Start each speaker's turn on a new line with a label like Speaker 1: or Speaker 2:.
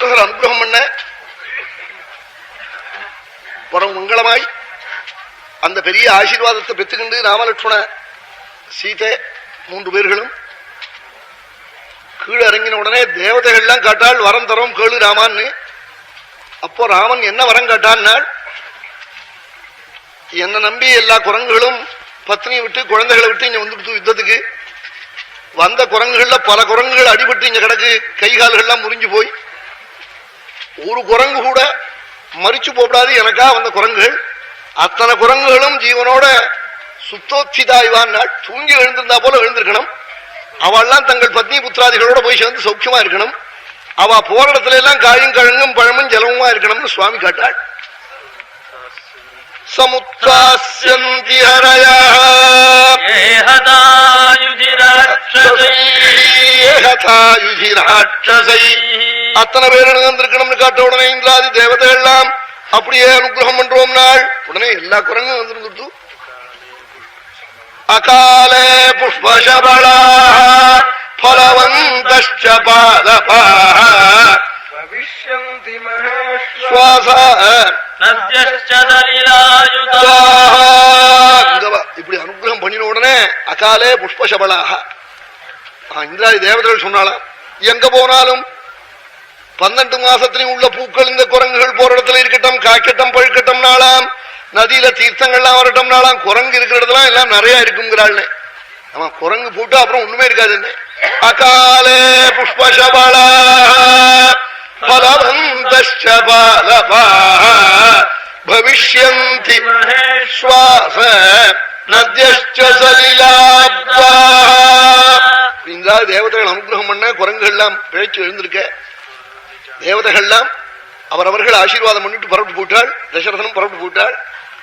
Speaker 1: தசரதர் அனுகிரகம் பண்ண பரம் மங்களமாய் அந்த பெரிய ஆசீர்வாதத்தை பெற்றுக்கிண்டு ராமலட்சுமண சீதை 3 பேர்களும் கீழே இறங்கின உடனே தேவதைகள்லாம் காட்டாள், வரம் தரோம் கேளு ராமான்னு. அப்போ ராமன் என்ன வரம் காட்டான்னாள், என்ன நம்பி எல்லா குரங்குகளும் பத்னியை விட்டு குழந்தைகளை விட்டு இங்க வந்துடுத்து யுத்தத்துக்கு. வந்த குரங்குகள்ல பல குரங்குகள் அடிபட்டு இங்க கிடக்கு, கைகால்கள்லாம் முறிஞ்சு போய் ஒரு குரங்கு கூட மறிச்சு போடாது எனக்கா வந்த குரங்குகள். அத்தனை குரங்குகளும் ஜீவனோட சுத்தோச்சிதாய்வான் நாள் தூங்கி எழுந்திருந்தா போல எழுந்திருக்கணும். அவெல்லாம் தங்கள் பத்னி புத்திராதிகளோட போய் சேர்ந்து சௌக்கியமா இருக்கணும். அவ போற இடத்துல எல்லாம் காயும் கழங்கும் பழமும் ஜலமுமா இருக்கணும்னு சுவாமி காட்டாள். சமுத்ராஸ்யந்தி ஹரயா அத்தனை பேர் எழுந்திருக்கணும்னு காட்ட உடனே இந்திராதி தேவதை எல்லாம் அப்படியே அனுகிரகம் பண்றோம் நாள். உடனே எல்லா குரங்கும் வந்துருந்துட்டு அகாலே புஷ்பசபளா பலவந்தஷ்ச பாதபாஹ பவிஷ்யந்தி மஹேஸ்வாஸா நத்யஷ்ச தலிலாயுதாஹ. இப்படி அனுகிரகம் பண்ணின உடனே அகாலே புஷ்பசபளாக இந்திராதி தேவதைகள் சொன்னாலாம், எங்க போனாலும் 12 மாசத்திலையும் உள்ள பூக்கள் இந்த குரங்குகள் போற இடத்துல இருக்கட்டும், காய்க்கட்டும் பழுக்கட்டும் நாளாம், நதியில தீர்த்தங்கள்லாம் வரட்டும் நாளாம், குரங்கு இருக்கிற இடத்துல எல்லாம் நிறைய இருக்குங்கிறாள். ஆமா, குரங்கு போட்டு அப்புறம் ஒண்ணுமே இருக்காது. அகாலே புஷ்பசபளா பலவந்தஷ்ச பாதபாஹ பவிஷ்யந்தி மஹேஸ்வாஸ நத்யஷ்ச சலிலாப்தாஹ. இந்த தேவதைகள் அனுகிரகம் பண்ண குரங்குகள் எல்லாம் பிழைச்சு எழுந்திருக்க. தேவதைகள்லாம் அவரவர்கள் ஆசீர்வாதம் பண்ணிட்டு புறப்பட்டு போட்டாள். தசரதனும் புறப்பட்டு போட்டாள்.